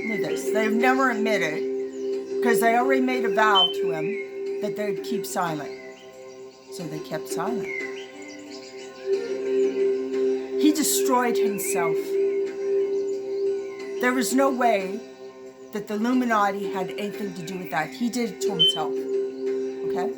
listen to this. They've never admitted, because they already made a vow to him that they'd keep silent. So they kept silent. He destroyed himself. There was no way that the Illuminati had anything to do with that. He did it to himself. Okay?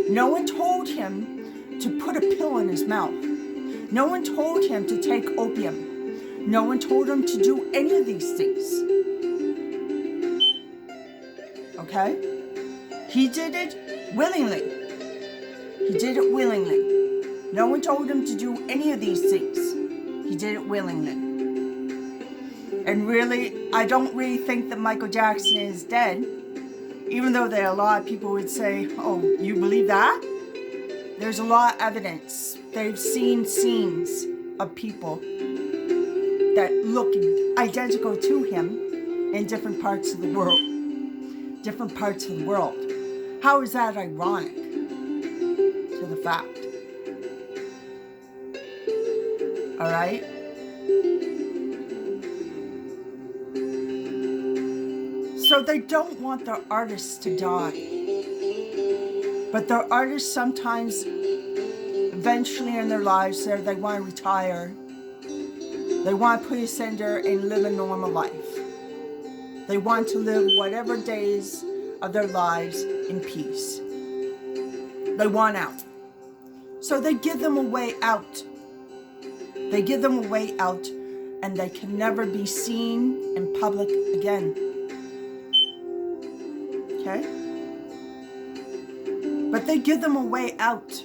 No one told him to put a pill in his mouth. No one told him to take opium. No one told him to do any of these things. Okay? He did it willingly. He did it willingly. No one told him to do any of these things. He did it willingly. And really, I don't really think that Michael Jackson is dead. Even though there are a lot of people would say, oh, you believe that? There's a lot of evidence. They've seen scenes of people that look identical to him in different parts of the world. Different parts of the world. How is that ironic to the fact? All right? So they don't want their artists to die. But their artists sometimes, eventually in their lives, they want to retire. They want to put a sender and live a normal life. They want to live whatever days of their lives in peace. They want out. So they give them a way out. They give them a way out, and they can never be seen in public again. Okay? But they give them a way out.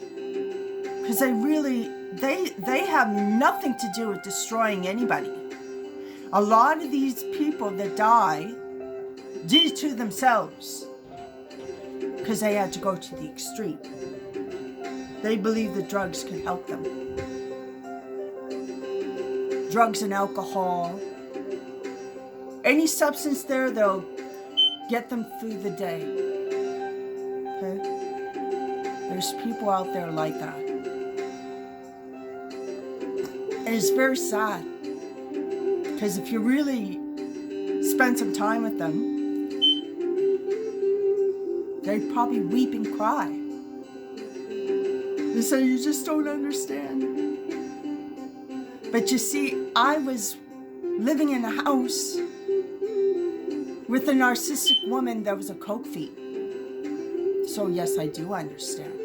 Because they have nothing to do with destroying anybody. A lot of these people that die did it to themselves. Because they had to go to the extreme. They believe that drugs could help them. Drugs and alcohol. Any substance there, they'll get them through the day. Okay? There's people out there like that. And it's very sad. Because if you really spend some time with them, they'd probably weep and cry. They say, you just don't understand. But you see, I was living in a house with a narcissistic woman that was a coke fiend. So yes, I do understand.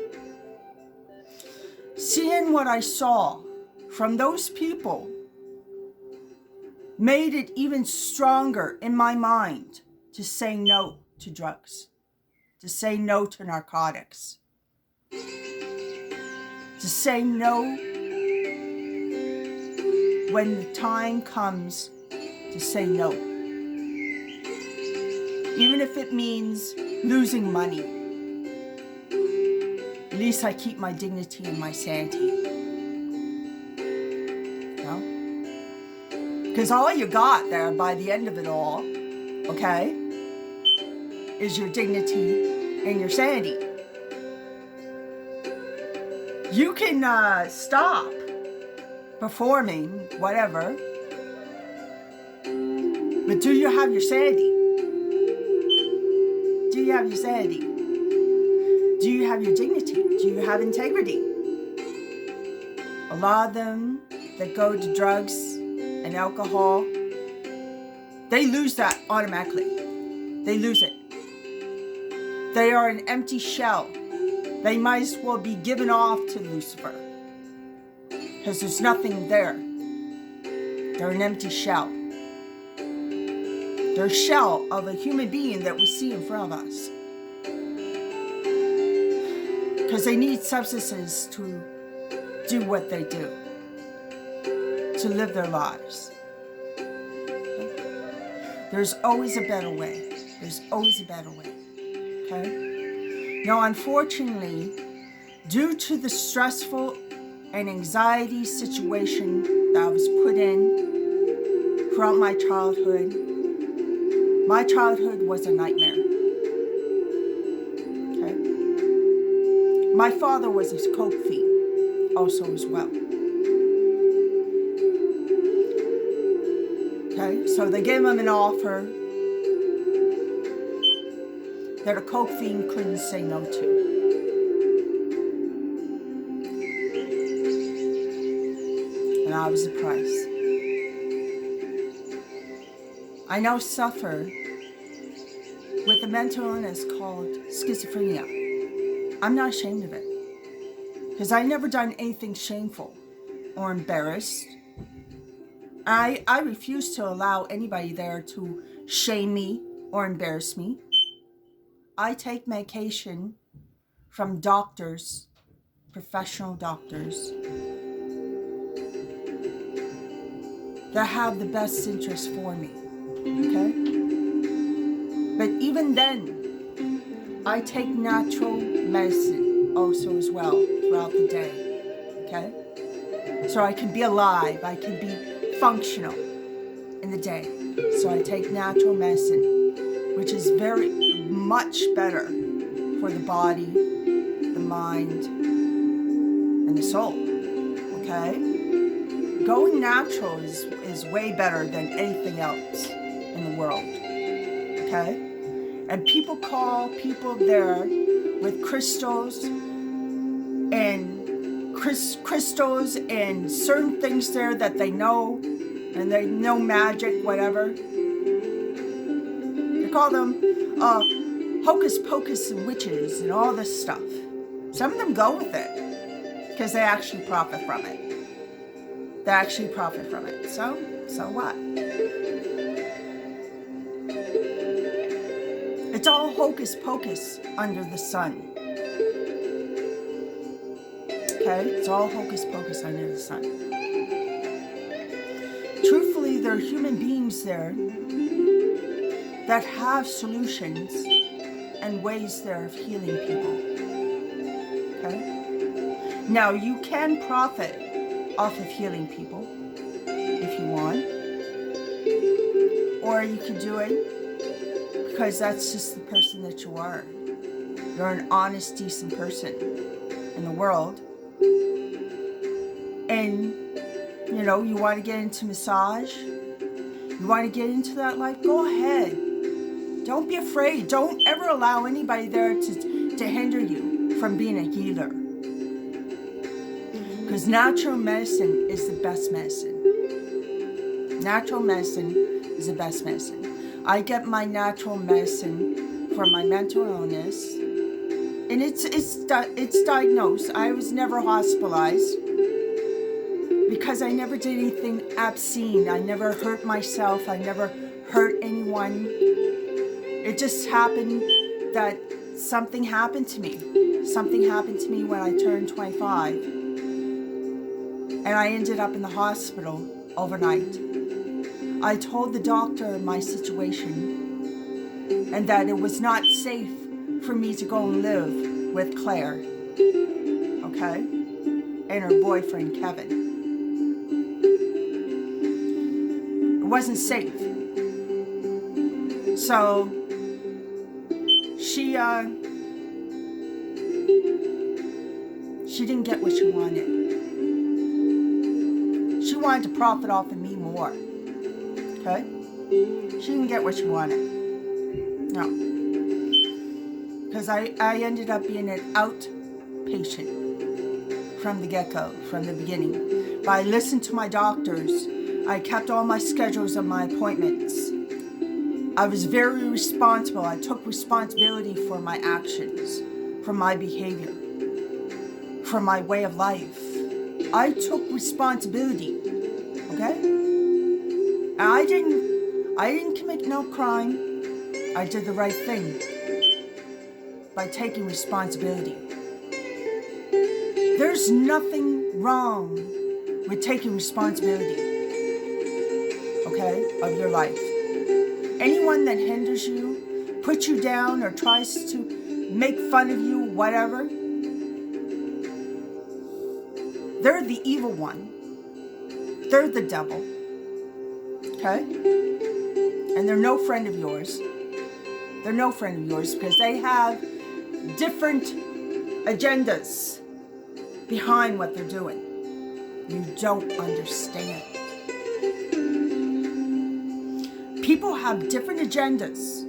Seeing what I saw from those people made it even stronger in my mind to say no to drugs, to say no to narcotics, to say no when the time comes to say no. Even if it means losing money, at least I keep my dignity and my sanity. Because all you got there by the end of it all, okay, is your dignity and your sanity. You can stop performing, whatever, but do you have your sanity? Do you have your sanity? Do you have your dignity? Do you have integrity? A lot of them that go to drugs and alcohol, they lose that automatically. They lose it. They are an empty shell. They might as well be given off to Lucifer. Because there's nothing there. They're an empty shell. They're a shell of a human being that we see in front of us. Because they need substances to do what they do. To live their lives. There's always a better way. There's always a better way. Okay? Now, unfortunately, due to the stressful and anxiety situation that I was put in throughout my childhood was a nightmare. Okay? My father was a coke fiend also as well. Okay, so they gave him an offer that a coke fiend couldn't say no to. And that was the price. I now suffer with a mental illness called schizophrenia. I'm not ashamed of it, because I never done anything shameful or embarrassed. I refuse to allow anybody there to shame me or embarrass me. I take medication from doctors, professional doctors, that have the best interest for me, okay? But even then, I take natural medicine also as well throughout the day, okay? So I can be alive, I can be functional in the day. So I take natural medicine, which is very much better for the body, the mind, and the soul, okay? Going natural is way better than anything else in the world, okay? And people call people there with crystals and crystals and certain things there that they know, and they know magic, whatever. They call them hocus pocus and witches and all this stuff. Some of them go with it because they actually profit from it. They actually profit from it. So what? It's all hocus pocus under the sun. Okay? It's all hocus pocus under the sun. Truthfully, there are human beings there that have solutions and ways there of healing people. Okay? Now, you can profit off of healing people if you want, or you could do it because that's just the person that you are. You're an honest, decent person in the world, and you know, you want to get into massage, you want to get into that life, go ahead. Don't be afraid. Don't ever allow anybody there to hinder you from being a healer. Because natural medicine is the best medicine. Natural medicine is the best medicine. I get my natural medicine for my mental illness, and it's diagnosed. I was never hospitalized because I never did anything obscene. I never hurt myself. I never hurt anyone. It just happened that something happened to me. Something happened to me when I turned 25. And I ended up in the hospital overnight. I told the doctor my situation and that it was not safe for me to go and live with Claire, okay? And her boyfriend, Kevin. It wasn't safe. So she didn't get what she wanted. She wanted to profit off of me more. Okay? She didn't get what she wanted. No. Because I ended up being an outpatient from the get-go, from the beginning. But I listened to my doctors. I kept all my schedules of my appointments. I was very responsible. I took responsibility for my actions, for my behavior, for my way of life. I took responsibility, okay? And I didn't commit no crime. I did the right thing by taking responsibility. There's nothing wrong with taking responsibility, okay, of your life. Anyone that hinders you, puts you down, or tries to make fun of you, whatever, they're the evil one. They're the devil. Okay? And they're no friend of yours. They're no friend of yours because they have different agendas behind what they're doing. You don't understand. People have different agendas.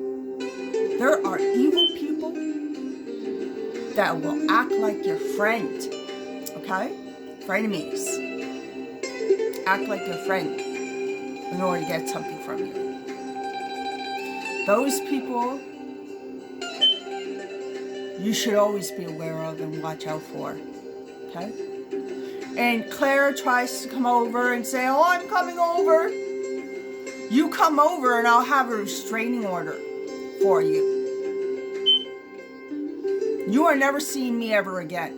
There are evil people that will act like your friend, okay? Frenemies. Act like your friend in order to get something from you. Those people you should always be aware of and watch out for, okay? And Claire tries to come over and say, oh, I'm coming over. You come over and I'll have a restraining order for you. You are never seeing me ever again.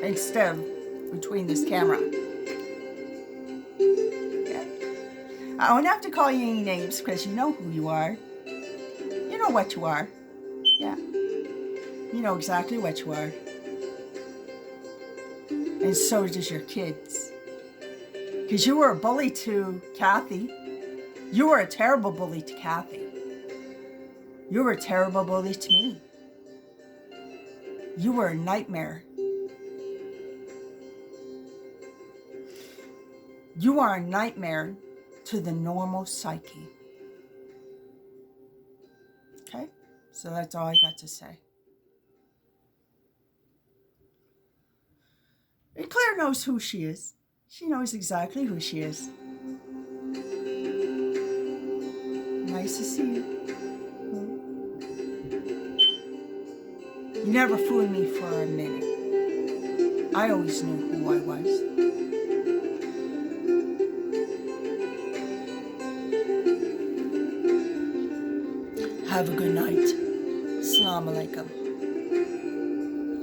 Instead of between this camera. Okay? I don't have to call you any names because you know who you are. You know what you are. Yeah. You know exactly what you are. And so does your kids. Because you were a bully to Kathy. You were a terrible bully to Kathy. You were a terrible bully to me. You were a nightmare. You are a nightmare to the normal psyche. Okay? So that's all I got to say. And Claire knows who she is. She knows exactly who she is. Nice to see you. You never fooled me for a minute. I always knew who I was. Have a good night. Assalamu alaikum.